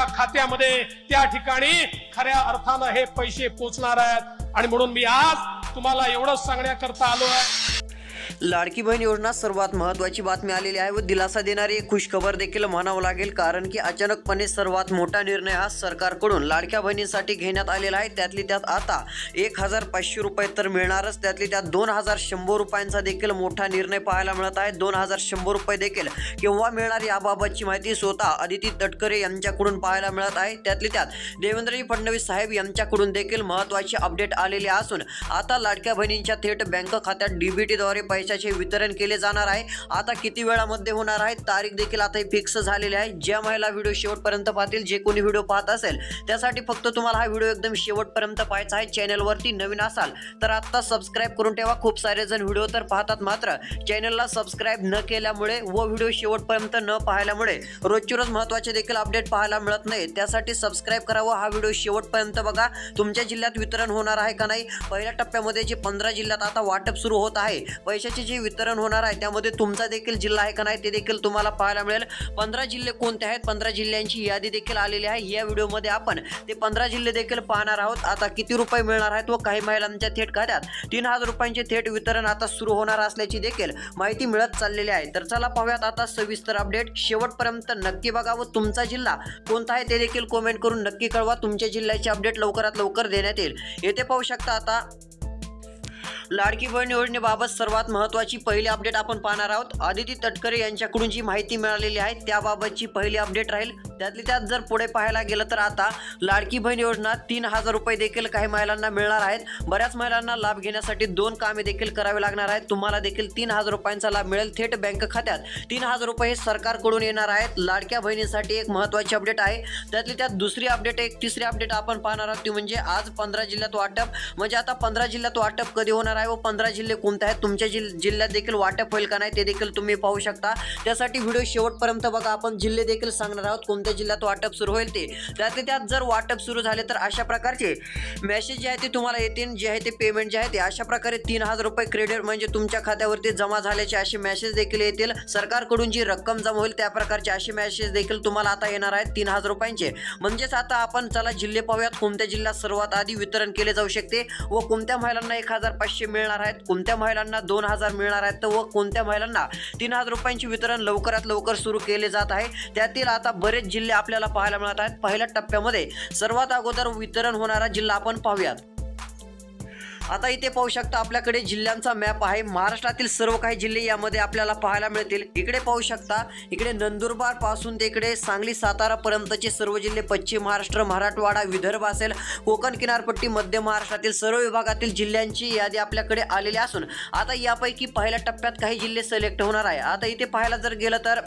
खात्यामध्ये त्या ठिकाणी खऱ्या अर्थानं हे पैसे पोहोचणार आहेत। आणि म्हणून मी आज तुम्हाला एवढंच सांगण्याकरता आलो आहे। लाडकी बहीण योजना सर्वात महत्त्वाची बातमी आलेली आहे व दिलासा देणारी एक खुशखबर देखील म्हणावं लागेल, कारण की अचानकपणे सर्वात मोठा निर्णय हा सरकारकडून लाडक्या बहिणींसाठी घेण्यात आलेला आहे। त्यातली त्यात आता 1500 रुपये तर मिळणारच, त्यातली त्यात 2100 रुपयांचा देखील मोठा निर्णय पाहायला मिळत आहे। 2100 रुपये देखील केव्हा मिळणार याबाबतची माहिती स्वतः अदिती तटकरे यांच्याकडून पाहायला मिळत आहे। त्यातली त्यात देवेंद्रजी फडणवीस साहेब यांच्याकडून देखील महत्त्वाची अपडेट आलेली असून आता लाडक्या बहिणींच्या थेट बँक खात्यात डीबीटीद्वारे पैशाचे वितरण केले जाणार आहे। आता किती वेळामध्ये होणार आहे तारीख देखील आता फिक्स झालेली आहे। ज्या महिला व्हिडिओ शेवटपर्यंत पाहतील, जे कोणी व्हिडिओ पाहत असेल त्यासाठी फक्त तुम्हाला हा व्हिडिओ एकदम शेवटपर्यंत पाहायचा आहे। चॅनलवरती नवीन असाल तर आता सबस्क्राइब करून ठेवा। खूप सारे जण व्हिडिओ तर पाहतात, मात्र चॅनलला सबस्क्राइब न केल्यामुळे व व्हिडिओ शेवटपर्यंत न पाहिल्यामुळे रोजची रोज महत्त्वाचे देखील अपडेट पाहायला मिळत नाही। त्यासाठी सबस्क्राइब करावं, हा व्हिडिओ शेवटपर्यंत बघा। तुमच्या जिल्ह्यात वितरण होणार आहे का नाही, पहिल्या टप्प्यामध्ये जे 15 जिल्ह्यात आता वाटप सुरू होत आहे, पैशाचे जे वितरण होणार आहे त्यामध्ये तुमचा देखील जिल्हा आहे का नाही ते देखील तुम्हाला पाहायला मिळेल। 15 जिल्हे कोणते आहेत, 15 जिल्ह्यांची यादी देखील आलेली आहे। या व्हिडिओमध्ये आपण ते 15 जिल्हे देखील पाहणार आहोत। आता किती रुपये मिळणार आहेत व काही महिलांच्या थेट खात्यात 3000 रुपयांचे थेट वितरण आता सुरू होणार असल्याची देखील माहिती मिळत चाललेली आहे। तर चला पाहूयात आता सविस्तर अपडेट। शेवटपर्यंत नक्की बघा व तुमचा जिल्हा कोणता आहे ते देखील कमेंट करून नक्की कळवा। तुमच्या जिल्ह्याचे अपडेट लवकरात लवकर देण्यात येईल। येथे पाहू शकता आता लाडकी बहीण योजनेबाबत सर्वात महत्त्वाची पहिली अपडेट आपण पाहणार आहोत। अदिती तटकरे यांच्याकडून जी माहिती मिळालेली आहे त्याबाबतची पहिली अपडेट राहील। त्यातली त्यात जर पुढे पाहायला गेलं तर आता लाडकी बहीण योजना 3000 रुपये देखील काही महिलांना मिळणार आहेत। बऱ्याच महिलांना लाभ घेण्यासाठी 2 कामे देखील करावे लागणार आहेत। तुम्हाला देखील 3000 रुपयांचा लाभ मिळेल थेट बँक खात्यात। 3000 रुपये हे सरकारकडून येणार आहेत। लाडक्या बहिणीसाठी एक महत्त्वाची अपडेट आहे। त्यातली त्यात दुसरी अपडेट, एक तिसरी अपडेट आपण पाहणार आहोत ती म्हणजे आज 15 जिल्ह्यात वाटप, म्हणजे आता 15 जिल्ह्यात वाटप कधी होणार आहे व 15 जिल्हे कोणते आहेत, तुमच्या जिल्ह्यात देखील वाटप होईल का नाही ते देखील तुम्ही पाहू शकता। त्यासाठी व्हिडिओ शेवटपर्यंत बघा। आपण जिल्हे देखील सांगणार आहोत कोणत्या जिल्ह्यात वाटप सुरू होईल ते। त्यातले त्यात जर वाटप सुरू झाले तर अशा प्रकारचे मेसेज जे आहे ते तुम्हाला येतील, जे आहे ते पेमेंट जे आहे ते अशा प्रकारे 3000 रुपये क्रेडिट म्हणजे तुमच्या खात्यावरती जमा झाल्याचे असे मेसेज देखील येतील। सरकारकडून जी रक्कम जमा होईल त्या प्रकारचे असे मेसेज देखील तुम्हाला आता येणार आहेत 3000 रुपयांचे। म्हणजेच आता आपण चला जिल्हे पाहूयात, कोणत्या जिल्ह्यात सर्वात आधी वितरण केले जाऊ शकते व कोणत्या महिलांना 1500 मिळणार आहेत, कोणत्या महिलांना 2000 मिळणार आहेत व कोणत्या महिलांना 3000 रुपयांचे वितरण लवकरात लवकर सुरू केले जात आहे। त्यातील आता बरेच जिल्हे आपल्याला पाहायला मिळत आहेत। पहिल्या टप्प्यामध्ये सर्वात अगोदर वितरण होणारा जिल्हा आपण पाहूयात। आता इथे पाहू शकता आपल्याकडे जिल्ह्यांचा मॅप आहे। महाराष्ट्रातील सर्व काही जिल्हे यामध्ये आपल्याला पाहायला मिळतील। इकडे पाहू शकता, इकडे नंदुरबार पासून ते इकडे सांगली सातारा पर्यंतचे सर्व जिल्हे, पश्चिम महाराष्ट्र, मराठवाडा, विदर्भ असेल, कोकण किनारपट्टी, मध्य महाराष्ट्रातील सर्व विभागातील जिल्ह्यांची यादी आपल्याकडे आलेली असून आता यापैकी पहिल्या टप्प्यात काही जिल्हे सिलेक्ट होणार आहे। आता इथे पाहायला जर गेलं तर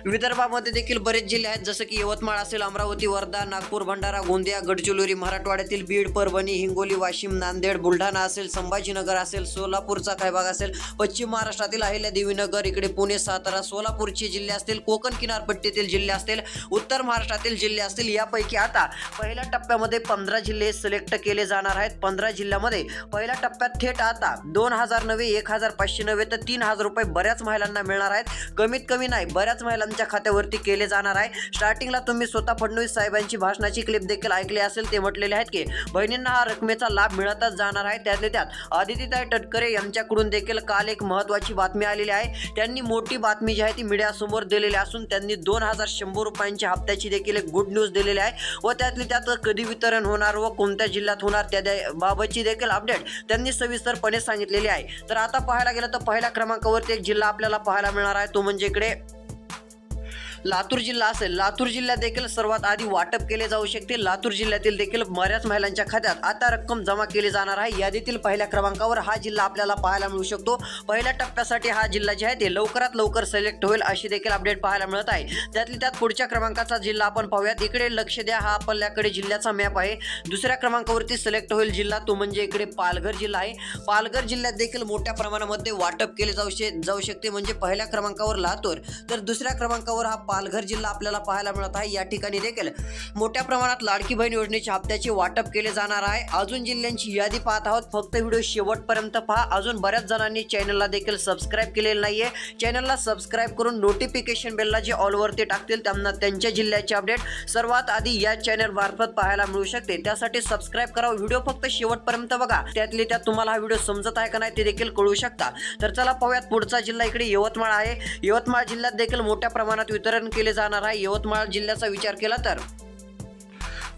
विदर्भामध्ये देखील बरेच जिल्हे आहेत, जसं की यवतमाळ असेल, अमरावती, वर्धा, नागपूर, भंडारा, गोंदिया, गडचिरोली, मराठवाड्यातील बीड, परभणी, हिंगोली, वाशिम, नांदेड, बुलढाणा असेल, संभाजीनगर असेल, सोलापूरचा काही भाग असेल, पश्चिम महाराष्ट्रातील अहिल्यादेवीनगर, इकडे पुणे, सातारा, सोलापूरचे जिल्हे असतील, कोकण किनारपट्टीतील जिल्हे असतील, उत्तर महाराष्ट्रातील जिल्हे असतील। यापैकी आता पहिल्या टप्प्यामध्ये 15 जिल्हे सिलेक्ट केले जाणार आहेत। 15 जिल्ह्यामध्ये पहिल्या टप्प्यात थेट आता 2000 नव्हे, 1500 नव्हे तर 3000 रुपये बऱ्याच महिलांना मिळणार आहेत। कमीत कमी नाही, बऱ्याच महिलांच्या खात्यावरती केले जाणार आहे। स्टार्टिंगला तुम्ही स्वतः फडणवीस साहेबांची भाषणाची क्लिप देखील ऐकली असेल, ते म्हटलेले आहेत की बहिणींना हा रकमेचा लाभ मिळतच जाणार आहे। त्यातले त्यात अदितीताई तटकरे यांच्याकडून देखील काल एक महत्त्वाची बातमी आलेली आहे। त्यांनी मोठी बातमी जी आहे ती मीडियासमोर दिलेली असून त्यांनी 2100 रुपयांच्या हप्त्याची देखील एक गुड न्यूज दिलेली आहे व त्यातली त्यात कधी वितरण होणार व कोणत्या जिल्ह्यात होणार त्याबाबतची देखील अपडेट त्यांनी सविस्तरपणे सांगितलेली आहे। तर आता पाहायला गेलं तर पहिल्या क्रमांकावरती एक जिल्हा आपल्याला पाहायला मिळणार आहे, तो म्हणजे इकडे लातूर जिल्हा असेल। लातूर जिल्ह्यात देखील सर्वात आधी वाटप केले जाऊ शकते। लातूर जिल्ह्यातील देखील बऱ्याच महिलांच्या खात्यात आता रक्कम जमा केली जाणार आहे। यादीतील पहिल्या क्रमांकावर हा जिल्हा आपल्याला पाहायला मिळू शकतो। पहिल्या टप्प्यासाठी हा जिल्हा जे आहे ते लवकरात लवकर सिलेक्ट होईल अशी देखील अपडेट पाहायला मिळत आहे। त्यातली त्यात पुढच्या क्रमांकाचा जिल्हा आपण पाहूयात। इकडे लक्ष द्या, हा आपल्याकडे जिल्ह्याचा मॅप आहे। दुसऱ्या क्रमांकावरती सिलेक्ट होईल जिल्हा, तो म्हणजे इकडे पालघर जिल्हा आहे। पालघर जिल्ह्यात देखील मोठ्या प्रमाणामध्ये वाटप केले जाऊ शकते। म्हणजे पहिल्या क्रमांकावर लातूर तर दुसऱ्या क्रमांकावर हा पालघर जिल्हा आपल्याला पाहायला मिळत आहे। या ठिकाणी देखील मोठ्या प्रमाणात लाडकी बहीण योजनेच्या हप्त्याचे वाटप केले जाणार आहे। अजून जिल्ह्यांची यादी पाहत आहोत, फक्त व्हिडिओ शेवटपर्यंत पहा। अजून बऱ्याच जणांनी चॅनलला देखील सबस्क्राइब केलेलं नाहीये, चॅनलला सबस्क्राइब करून नोटिफिकेशन बेलला जे ऑल वरती टाकतील त्यांना त्यांच्या जिल्ह्याचे अपडेट सर्वात आधी या चॅनल मार्फत पाहायला मिळू शकते। त्यासाठी सबस्क्राइब करा, व्हिडिओ फक्त शेवटपर्यंत बघा, त्यातले त्यात तुम्हाला हा व्हिडिओ समजत आहे का नाही ते देखील कळू शकता। तर चला पाहूयात पुढचा जिल्हा, इकडे यवतमाळ आहे। यवतमाळ जिल्ह्यात देखील मोठ्या प्रमाणात वितरण केले जाणार आहे। यवतमाळ जिल्ह्याचा विचार केला तर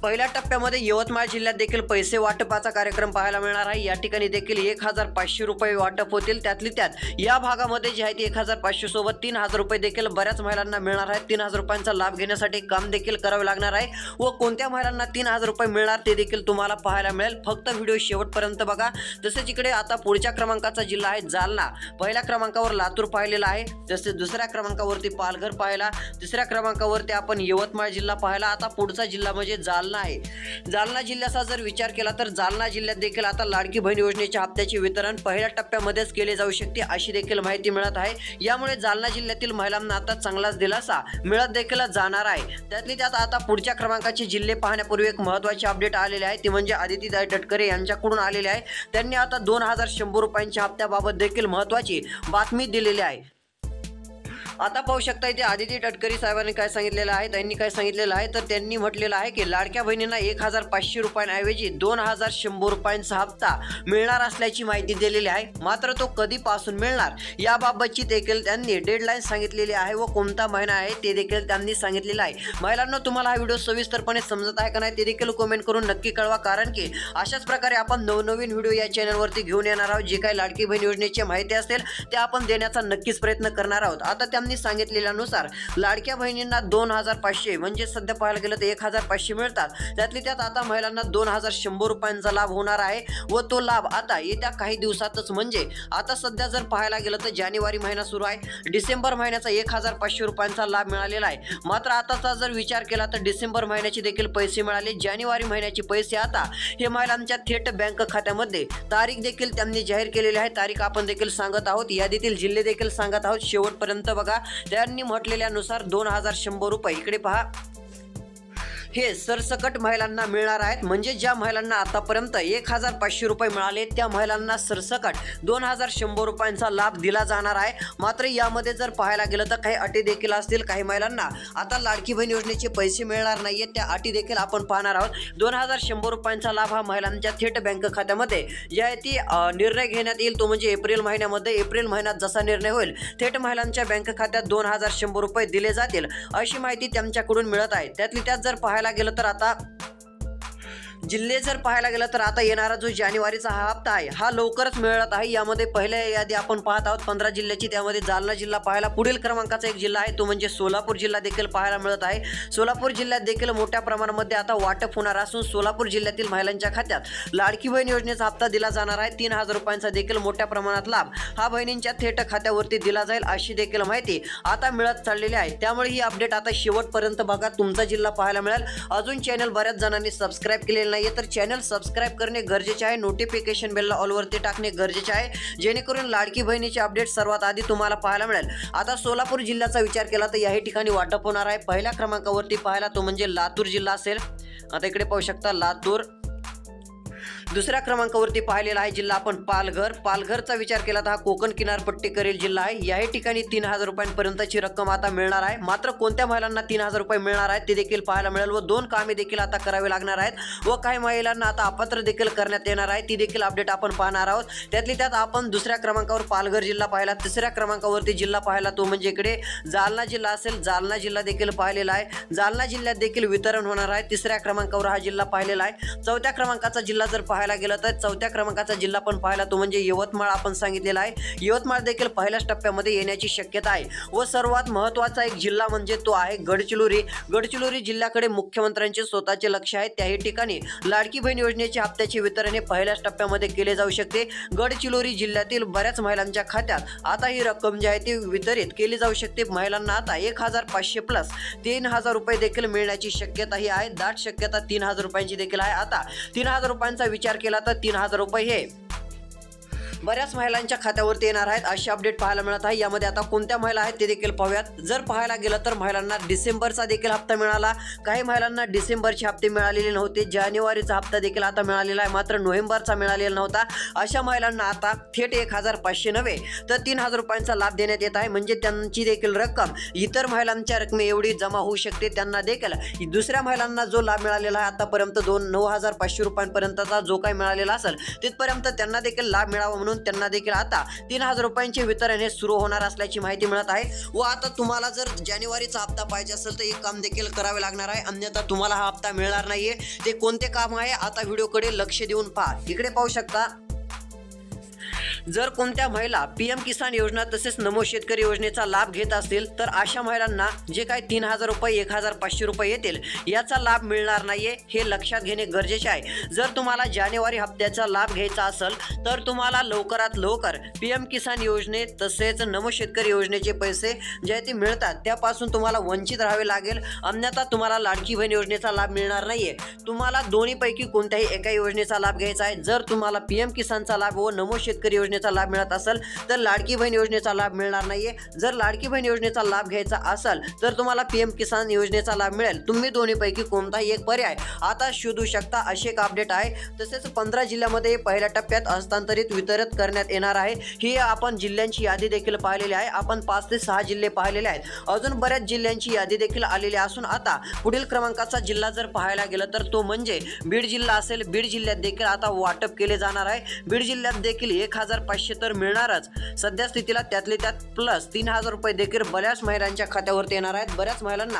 पहिल्या टप्प्यामध्ये यवतमाळ जिल्ह्यात देखील पैसे वाटपाचा कार्यक्रम पाहायला मिळणार आहे। या ठिकाणी देखील 1500 रुपये वाटप होतील। त्यातली त्यात या भागामध्ये जे आहे ते 1500 सोबत 3000 रुपये देखील बऱ्याच महिलांना मिळणार आहेत। 3000 रुपयांचा लाभ घेण्यासाठी काम देखील करावे लागणार आहे व कोणत्या महिलांना 3000 रुपये मिळणार ते देखील तुम्हाला पाहायला मिळेल। फक्त व्हिडिओ शेवटपर्यंत बघा। तसेच इकडे आता पुढच्या क्रमांकाचा जिल्हा आहे जालना। पहिल्या क्रमांकावर लातूर पाहिलेला आहे, तसेच दुसऱ्या क्रमांकावरती पालघर पाहिला, तिसऱ्या क्रमांकावरती आपण यवतमाळ जिल्हा पाहिला। आता पुढचा जिल्हा म्हणजे जालना आहे। जालना जिल्ह्याचा जर विचार केला तर जालना जिल्ह्यात देखील आता लाडकी बहीण योजनेच्या हप्त्याचे वितरण पहिल्या टप्प्यामध्येच केले जाऊ शकते अशी देखील माहिती मिळत आहे। यामुळे जालना जिल्ह्यातील महिलांना आता चांगलाच दिलासा मिळत देखील जाणार आहे। त्यातली त्यात आता पुढच्या क्रमांकाचे जिल्हे पाहण्यापूर्वी एक महत्त्वाचे अपडेट आलेले आहे, ते म्हणजे आदितीताई तटकरे यांच्याकडून आलेले आहे। त्यांनी आता 2100 रुपयांच्या हप्त्याबाबत देखील महत्त्वाची बातमी दिलेली आहे। आता पाहू शकता इथे आदिती तटकरे साहेबांनी काय सांगितलेलं आहे, त्यांनी काय सांगितलेलं आहे तर त्यांनी म्हटलेलं आहे की लाडक्या बहिणींना 1500 रुपयांऐवजी 2100 रुपयांचा हप्ता मिळणार असल्याची माहिती दिलेली आहे। मात्र तो कधीपासून मिळणार याबाबतची देखील त्यांनी डेडलाईन सांगितलेली आहे व कोणता महिना आहे ते देखील त्यांनी सांगितलेलं आहे। महिलांना तुम्हाला हा व्हिडिओ सविस्तरपणे समजत आहे का नाही ते देखील कमेंट करून नक्की कळवा, कारण की अशाच प्रकारे आपण नवनवीन व्हिडिओ या चॅनलवरती घेऊन येणार आहोत। जे काही लाडकी बहीण योजनेची माहिती असेल ते आपण देण्याचा नक्कीच प्रयत्न करणार आहोत। आता सांगितलेल्यानुसार लाडक्या बहिणींना 2500 म्हणजे सध्या पाहायला गेलं तर 1500 मिळतात। त्यातली त्यात आता महिलांना 2100 रुपयांचा लाभ होणार आहे व तो लाभ आता येत्या काही दिवसातच, म्हणजे आता सध्या जर पाहायला गेलं तर जानेवारी महिना सुरू आहे, डिसेंबर महिन्याचा 1500 रुपयांचा लाभ मिळालेला आहे। मात्र आताचा जर विचार केला तर डिसेंबर महिन्याचे देखील पैसे मिळाले, जानेवारी महिन्याचे पैसे आता हे महिलांच्या थेट बँक खात्यामध्ये तारीख देखील त्यांनी जाहीर केलेली आहे। तारीख आपण देखील सांगत आहोत, यादीतील जिल्हे देखील सांगत आहोत, शेवटपर्यंत बघा। त्यांनी म्हटलेल्यानुसार 2100 रुपये इकडे पहा हे सरसकट महिलांना मिळणार आहेत। म्हणजे ज्या महिलांना आतापर्यंत 1500 रुपये मिळाले त्या महिलांना सरसकट 2100 रुपयांचा लाभ दिला जाणार आहे। मात्र यामध्ये जर पाहायला गेलं तर काही अटी देखील असतील, काही महिलांना आता लाडकी बहीण योजनेचे पैसे मिळणार नाहीयेत, त्या अटी देखील आपण पाहणार आहोत। 2100 रुपयांचा लाभ हा महिलांच्या थेट बँक खात्यामध्ये ज्या ती निर्णय घेण्यात येईल तो म्हणजे एप्रिल महिन्यामध्ये, एप्रिल महिन्यात जसा निर्णय होईल थेट महिलांच्या बँक खात्यात 2100 रुपये दिले जातील अशी माहिती त्यांच्याकडून मिळत आहे। त्यातली त्यात जर पाहायला गेलं तर आता जिल्हे जर पाहायला गेलं तर आता येणारा जो जानेवारीचा हा हप्ता आहे हा लवकरच मिळत आहे। यामध्ये पहिल्या यादी आपण पाहत आहोत 15 जिल्ह्याची, त्यामध्ये जालना जिल्हा पाहायला पुढील क्रमांकाचा एक जिल्हा आहे तो म्हणजे सोलापूर जिल्हा देखील पाहायला मिळत आहे। सोलापूर जिल्ह्यात देखील मोठ्या प्रमाणामध्ये आता वाटप होणार असून सोलापूर जिल्ह्यातील महिलांच्या खात्यात लाडकी बहीण योजनेचा हप्ता दिला जाणार आहे। 3000 रुपयांचा देखील मोठ्या प्रमाणात लाभ हा बहिणींच्या थेट खात्यावरती दिला जाईल अशी देखील माहिती आता मिळत चाललेली आहे। त्यामुळे ही अपडेट आता शेवटपर्यंत बघा, तुमचा जिल्हा पाहायला मिळेल। अजून चॅनल बऱ्याच जणांनी सबस्क्राइब केलेले नाहीये तर चॅनल सबस्क्राइब करणे गरजेचे आहे, नोटिफिकेशन बेलला ऑल वरती टाकणे गरजेचे आहे, जेणेकरून लाडकी बहिणीचे अपडेट सर्वात आधी तुम्हाला पाहायला मिळेल। आता सोलापूर जिल्ह्याचा विचार केला तर याही ठिकाणी वाटप होणार आहे। पहिल्या क्रमांकावरती पाहायला तो म्हणजे लातूर जिल्हा असेल। आता इकडे पाहू शकता लातूर। दुसऱ्या क्रमांकावरती पाहिलेला आहे जिल्हा आपण पालघर। पालघरचा विचार केला तर हा कोकण किनारपट्टीकडील जिल्हा आहे। याही ठिकाणी 3000 रुपयांपर्यंतची रक्कम आता मिळणार आहे। मात्र कोणत्या महिलांना 3000 रुपये मिळणार आहेत ते देखील पाहायला मिळेल व 2 कामे देखील आता करावी लागणार आहेत व काही महिलांना आता अपात्र देखील करण्यात येणार आहे, ती देखील अपडेट आपण पाहणार आहोत। त्यातली त्यात आपण दुसऱ्या क्रमांकावर पालघर जिल्हा पाहिला, तिसऱ्या क्रमांकावरती जिल्हा पाहिला तो म्हणजे इकडे जालना जिल्हा असेल। जालना जिल्हा देखील पाहिलेला आहे, जालना जिल्ह्यात देखील वितरण होणार आहे। तिसऱ्या क्रमांकावर हा जिल्हा पाहिलेला आहे। चौथ्या क्रमांकाचा जिल्हा जर पाहायला गेलं तर चौथ्या क्रमांकाचा जिल्हा पण पाहिला तो म्हणजे यवतमाळ आपण सांगितलेला आहे। यवतमाळ देखील पहिल्याच टप्प्यामध्ये येण्याची शक्यता आहे व सर्वात महत्त्वाचा एक जिल्हा म्हणजे तो आहे गडचिरोली। गडचिरोली जिल्ह्याकडे मुख्यमंत्र्यांचे स्वतःचे लक्ष आहे, त्याही ठिकाणी लाडकी बहीण योजनेच्या हप्त्याचे वितरण हे पहिल्याच टप्प्यामध्ये केले जाऊ शकते। गडचिरोली जिल्ह्यातील बऱ्याच महिलांच्या खात्यात आता ही रक्कम जी आहे ती वितरित केली जाऊ शकते। महिलांना आता 1500 प्लस 3000 रुपये देखील मिळण्याची शक्यता ही आहे, दाट शक्यता 3000 रुपयांची देखील आहे। आता 3000 रुपयांचा विचार केला तर 3000 रुपये हे बऱ्याच महिलांच्या खात्यावरती येणार आहेत अशी अपडेट पाहायला मिळत आहे। यामध्ये आता कोणत्या महिला आहेत ते देखील पाहूयात। जर पाहायला गेलं तर महिलांना डिसेंबरचा देखील हप्ता मिळाला, काही महिलांना डिसेंबरचे हप्ते मिळालेले नव्हते, जानेवारीचा हप्ता देखील आता मिळालेला आहे, मात्र नोव्हेंबरचा मिळालेला नव्हता। अशा महिलांना आता थेट 1,500 नव्हे तर 3,000 रुपयांचा लाभ देण्यात येत आहे। म्हणजे त्यांची देखील रक्कम इतर महिलांच्या रकमे एवढी जमा होऊ शकते। त्यांना देखील दुसऱ्या महिलांना जो लाभ मिळालेला आहे आतापर्यंत 9,500 रुपयांपर्यंतचा जो काही मिळालेला असेल तिथपर्यंत त्यांना देखील लाभ मिळावा म्हणून त्यांना देखील आता 3,000 रुपयांचे वितरण हे सुरू होणार असल्याची माहिती मिळत आहे। व आता तुम्हाला जर जानेवारीचा हप्ता पाहिजे असेल तर एक काम देखील करावे लागणार आहे, अन्यथा तुम्हाला हा हप्ता मिळणार नाहीये। ते कोणते काम आहे आता व्हिडिओकडे लक्ष देऊन पहा। इकडे पाहू शकता, जर कोणत्या महिला PM किसान योजना तसेच नमो शेतकरी योजनेचा लाभ घेत असतील तर अशा महिलांना जे काही 3,000 रुपये 1,500 रुपये येतील याचा लाभ मिळणार नाहीये, हे लक्षात घेणे गरजेचे आहे। जर तुम्हाला जानेवारी हप्त्याचा लाभ घ्यायचा असेल तर तुम्हाला लवकरात लवकर PM किसान योजने तसेच नमो शेतकरी योजनेचे पैसे जे ते मिळतात त्यापासून तुम्हाला वंचित राहावे लागेल, अन्यथा तुम्हाला लाडकी बहीण योजनेचा लाभ मिळणार नाहीये। तुम्हाला दोन्हीपैकी कोणत्याही एका योजनेचा लाभ घ्यायचा आहे। जर तुम्हाला PM किसानचा लाभ व नमो शेतकरी योजनेचा लाभ मिळत असेल तर लाडकी बहीण योजनेचा लाभ मिळणार नाहीये। जर लाडकी बहीण योजनेचा लाभ घ्यायचा असेल तर तुम्हाला PM किसान योजनेचा लाभ मिळेल। तुम्ही दोन्हीपैकी कोणताही एक पर्याय आता शोधू शकता, अशी एक अपडेट आहे। तसेच 15 जिल्ह्यामध्ये पहिल्या टप्प्यात हस्तांतरित वितरित करण्यात येणार आहे। ही आपण जिल्ह्यांची यादी देखील पाहिलेली आहे। आपण 5 ते 6 जिल्हे पाहिलेले आहेत, अजून बऱ्याच जिल्ह्यांची यादी देखील आलेली असून आता पुढील क्रमांकाचा जिल्हा जर पाहायला गेलं तर तो म्हणजे बीड जिल्हा असेल। बीड जिल्ह्यात देखील आता वाटप केले जाणार आहे। बीड जिल्ह्यात देखील 1,500 तर मिळणारच सध्या स्थितीला, त्यातले त्यात प्लस 3,000 रुपये देखील बऱ्याच महिलांच्या खात्यावरती येणार आहेत। बऱ्याच महिलांना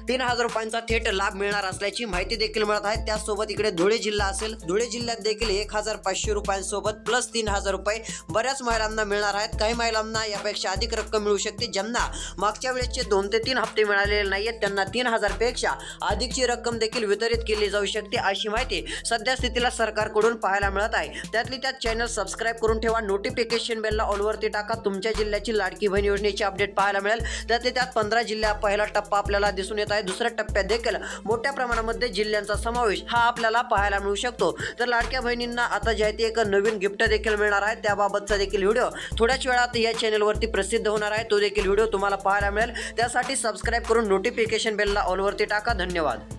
3,000 रुपयांचा थेट लाभ मिळणार असल्याची माहिती देखील मिळत आहे। त्यासोबत इकडे धुळे जिल्हा असेल, धुळे जिल्ह्यात देखील 1,500 रुपयांसोबत प्लस 3,000 रुपये बऱ्याच महिलांना मिळणार आहेत। काही महिलांना यापेक्षा अधिक रक्कम मिळू शकते। ज्यांना मागच्या वेळेसचे 2 ते 3 हप्ते मिळालेले नाहीयेत त्यांना 3,000 पेक्षा अधिकची रक्कम देखील वितरित केली जाऊ शकते, अशी माहिती सध्या स्थितीला सरकारकडून पाहायला मिळत आहे। त्यातली त्यात चॅनल सबस्क्राईब करून ठेवा, नोटिफिकेशन बेलला ऑलवरती टाका, तुमच्या जिल्ह्याची लाडकी बहीण योजनेची अपडेट पाहायला मिळेल। त्यातले त्यात 15 जिल्ह्यात पहिला टप्पा आपल्याला दिसून येत आहे। दुसऱ्या टप्प्यात देखील मोठ्या प्रमाणामध्ये जिल्ह्यांचा समावेश हा आपल्याला पाहायला मिळू शकतो। तर लाडक्या बहिणींना आता जे आहे ते एक नवीन गिफ्ट देखील मिळणार आहे, त्याबाबतचा देखील व्हिडिओ थोड्याच वेळात या चॅनलवरती प्रसिद्ध होणार आहे। तो देखील व्हिडिओ तुम्हाला पाहायला मिळेल। त्यासाठी सबस्क्राईब करून नोटिफिकेशन बेलला ऑलवरती टाका। धन्यवाद।